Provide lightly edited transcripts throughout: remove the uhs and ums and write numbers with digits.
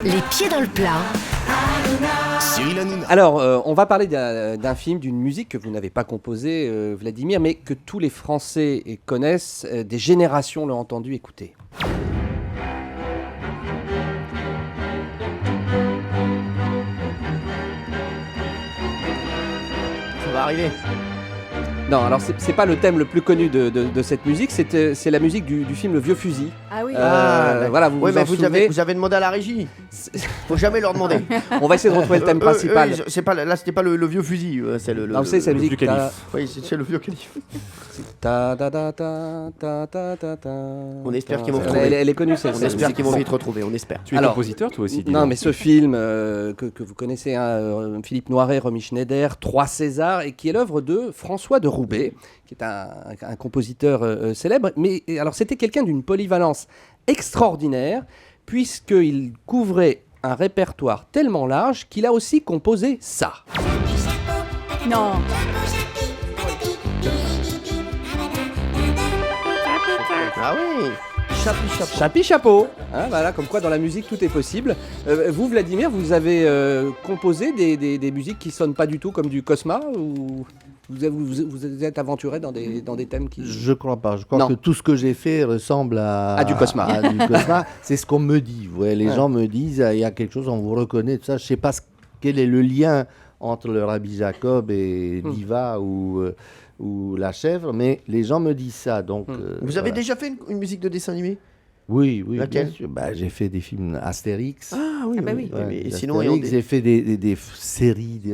Les pieds dans le plat. Cyril Hanouna. Alors, on va parler d'un film, d'une musique que vous n'avez pas composée, Vladimir, mais que tous les Français connaissent, des générations l'ont entendu écouter. Ça va arriver. Non, alors c'est pas le thème le plus connu de cette musique, c'est la musique du film Le Vieux Fusil. Ah oui. Voilà, vous Oui, vous mais en souvenez. vous avez demandé à la régie. Faut jamais leur demander. On va essayer de retrouver le thème principal. C'est pas, là, c'était pas le vieux fusil. C'est le. Non, c'est la musique. Oui, c'est le vieux calife. Ta ta ta ta ta ta ta ta. On espère qu'ils vont Elle, retrouver. elle est connue, cette On espère qu'ils vont musique. vite retrouver. On espère. Tu es Alors, compositeur toi aussi, dis Non, donc. mais ce film que vous connaissez, hein, Philippe Noiret, Romy Schneider, 3 Césars, et qui est l'œuvre de François de Roubaix, qui est un compositeur célèbre. Mais alors, c'était quelqu'un d'une polyvalence extraordinaire, puisqu'il couvrait un répertoire tellement large qu'il a aussi composé ça. Non. Ah oui. Chapi. Chapi chapeau, hein, voilà, comme quoi dans la musique tout est possible. Vous, Vladimir, vous avez composé des musiques qui sonnent pas du tout comme du Cosma, ou vous êtes aventuré dans des thèmes qui... Je crois pas. Je crois Non. que tout ce que j'ai fait ressemble à du Cosma. à du Cosma. C'est ce qu'on me dit. Ouais, les Ouais. gens me disent, il y a quelque chose, on vous reconnaît, tout ça. Je sais pas quel est le lien entre le Rabbi Jacob et Diva ou La Chèvre, mais les gens me disent ça. Donc, Vous avez voilà. déjà fait une musique de dessin animé? Oui, Laquelle? bien sûr. Bah, j'ai fait des films Astérix. Ah oui. Ah bah oui. Ouais, Mais des sinon, Astérix, j'ai fait des séries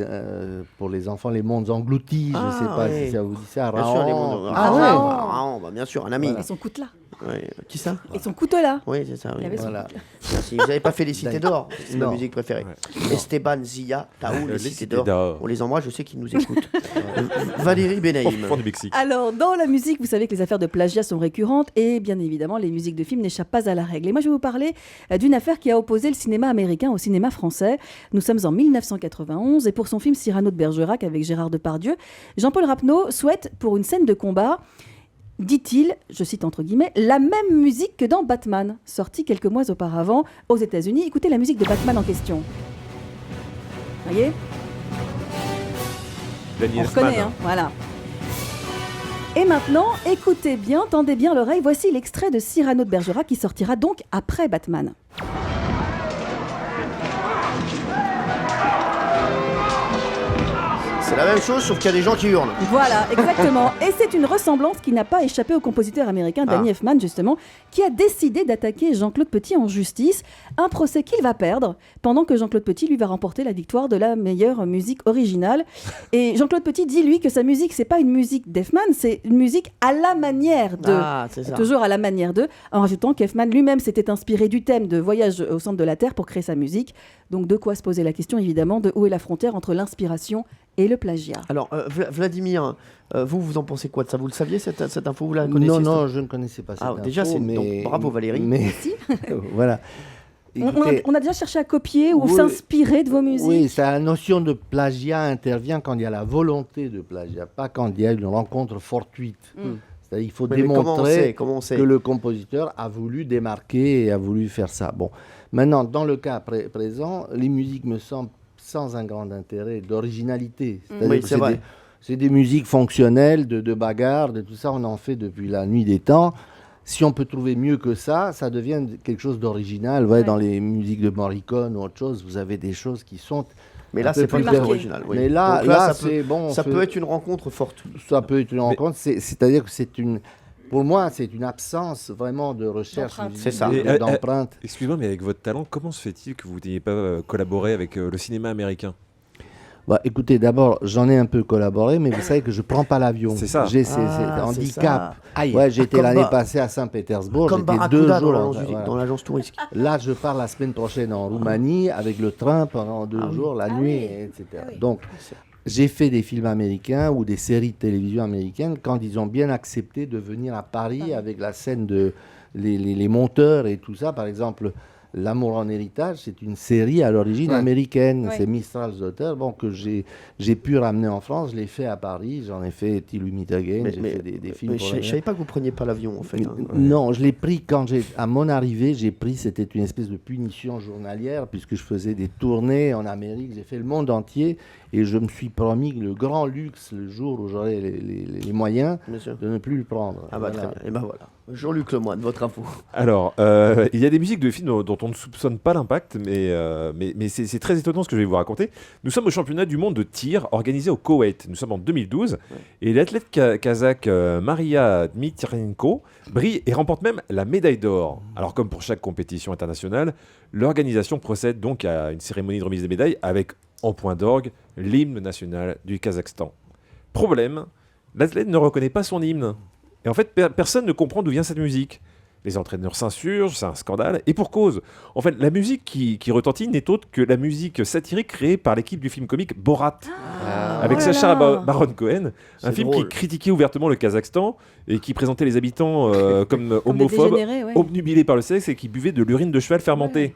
pour les enfants, Les Mondes Engloutis. Ah, je sais pas ouais. si ça vous dit ça. Bien sûr, les Raon. mondes. Ah ouais. Raon, bah, bien sûr, un ami. Et son coutelas. Ouais. Qui ça? Et son couteau là. Oui, c'est ça. Oui. Il avait son Voilà. coutelas. Merci. Vous n'avez pas fait les Cités d'Or. C'est ma Non. musique préférée. Esteban, Zia, Taou, les Cités d'Or. d'Or. On les embrasse, je sais qu'ils nous écoutent. Valérie Benaïm. Enfant du Mexique. Alors, dans la musique, vous savez que les affaires de plagiat sont récurrentes et bien évidemment, les musiques de films n'échappent pas à la règle. Et moi, je vais vous parler d'une affaire qui a opposé le cinéma américain au cinéma français. Nous sommes en 1991 et pour son film Cyrano de Bergerac avec Gérard Depardieu, Jean-Paul Rapneau souhaite, pour une scène de combat, dit-il, je cite entre guillemets, la même musique que dans Batman, sorti quelques mois auparavant aux États-Unis. Écoutez la musique de Batman en question. Voyez ? Danny On Elfman. reconnaît, hein, voilà. Et maintenant, écoutez bien, tendez bien l'oreille, voici l'extrait de Cyrano de Bergerac qui sortira donc après Batman. C'est la même chose, sauf qu'il y a des gens qui hurlent. Voilà, exactement. Et c'est une ressemblance qui n'a pas échappé au compositeur américain Danny Elfman, justement, qui a décidé d'attaquer Jean-Claude Petit en justice, un procès qu'il va perdre, pendant que Jean-Claude Petit, lui, va remporter la victoire de la meilleure musique originale. Et Jean-Claude Petit dit, lui, que sa musique, c'est pas une musique d'Elfman, c'est une musique à la manière de... Ah, c'est ça. Toujours à la manière d'eux, en rajoutant qu'Elfman lui-même s'était inspiré du thème de Voyage au centre de la Terre pour créer sa musique. Donc de quoi se poser la question, évidemment, de où est la frontière entre l'inspiration et le plagiat. Alors, Vladimir, vous en pensez quoi de ça? Vous le saviez, cette info? Vous la connaissiez? Non, je ne connaissais pas cette Ah, info, déjà, c'est mais... donc, bravo Valérie. Mais voilà. On a déjà cherché à copier ou Oui. s'inspirer de vos musiques. Oui, la notion de plagiat intervient quand il y a la volonté de plagiat, pas quand il y a une rencontre fortuite. C'est-à-dire, il faut Oui, mais démontrer comment on sait que le compositeur a voulu démarquer et a voulu faire ça. Bon, maintenant, dans le cas présent, les musiques me semblent sans un grand intérêt d'originalité. C'est-à-dire Oui, que c'est vrai. c'est des musiques fonctionnelles, de bagarre, de tout ça, on en fait depuis la nuit des temps. Si on peut trouver mieux que ça devient quelque chose d'original. Ouais, Ouais. dans les musiques de Morricone ou autre chose, vous avez des choses qui sont... Mais là, un peu c'est pas plus très marqué. original. Oui. Mais là, Donc là, ça c'est bon. ça peut être une rencontre forte. Ça peut être une rencontre. C'est-à-dire que c'est une... Pour moi, c'est une absence vraiment de recherche, D'empreinte. C'est ça. d'empreinte. Excusez-moi, mais avec votre talent, comment se fait-il que vous n'ayez pas collaboré avec le cinéma américain? Bah, écoutez, d'abord, j'en ai un peu collaboré, mais vous savez que je prends pas l'avion. C'est ça. J'ai Ah, c'est c'est handicap. ça. Ouais, j'étais Comme l'année Ba- passée à Saint-Pétersbourg. Comme J'étais 2 Barracuda jours. dans l'agence touristique. Là, je pars la semaine prochaine en Roumanie avec le train pendant 2 jours, la nuit, oui. etc. Ah oui. Donc, j'ai fait des films américains ou des séries de télévision américaines quand ils ont bien accepté de venir à Paris avec la scène de les monteurs et tout ça. Par exemple, L'amour en héritage, c'est une série à l'origine américaine. Ouais. C'est Mistral Zotter, que j'ai pu ramener en France. Je l'ai fait à Paris. J'en ai fait Till We Meet Again. J'ai fait des films. Mais pour je la- savais pas que vous preniez pas l'avion en fait. hein. Non, je l'ai pris à mon arrivée, c'était une espèce de punition journalière puisque je faisais des tournées en Amérique, j'ai fait le monde entier et je me suis promis le grand luxe le jour où j'aurai les moyens Bien sûr. de ne plus le prendre. Ah bah Voilà. très bien. Et ben voilà. Jean-Luc Lemoyne, votre info. Alors, il y a des musiques de films dont on ne soupçonne pas l'impact, mais c'est très étonnant ce que je vais vous raconter. Nous sommes au championnat du monde de tir organisé au Koweït. Nous sommes en 2012 et l'athlète kazakh Maria Dmitrienko brille et remporte même la médaille d'or. Alors, comme pour chaque compétition internationale, l'organisation procède donc à une cérémonie de remise des médailles avec, en point d'orgue, l'hymne national du Kazakhstan. Problème, l'athlète ne reconnaît pas son hymne. Et en fait, personne ne comprend d'où vient cette musique. Les entraîneurs s'insurgent, c'est un scandale. Et pour cause. En fait, la musique qui retentit n'est autre que la musique satirique créée par l'équipe du film comique Borat. Avec Oh là Sacha là. Baron Cohen, un C'est film drôle. qui critiquait ouvertement le Kazakhstan et qui présentait les habitants comme Comme des homophobes, dégénérés, ouais. obnubilés par le sexe et qui buvaient de l'urine de cheval fermentée.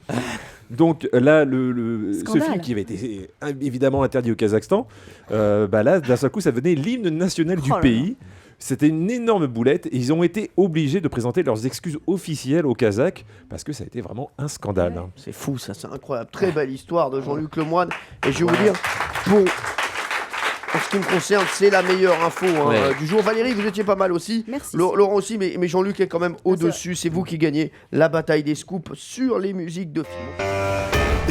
Donc là, ce Scandale. film qui avait été évidemment interdit au Kazakhstan, là, d'un seul coup, ça devenait l'hymne national du Oh là pays. C'était une énorme boulette et ils ont été obligés de présenter leurs excuses officielles aux Kazakhs parce que ça a été vraiment un scandale. Ouais. hein. C'est fou ça, c'est incroyable. Très belle histoire de Jean-Luc Lemoyne. Et je vais vous dire, pour ce qui me concerne, c'est la meilleure info du jour. Valérie, vous étiez pas mal aussi. Merci. Laurent aussi, mais Jean-Luc est quand même au-dessus. C'est vous qui gagnez la bataille des scoops sur les musiques de films.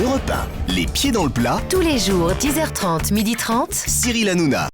Europe 1, les pieds dans le plat, Tous les jours, 10h30, 12h30. Cyril Hanouna.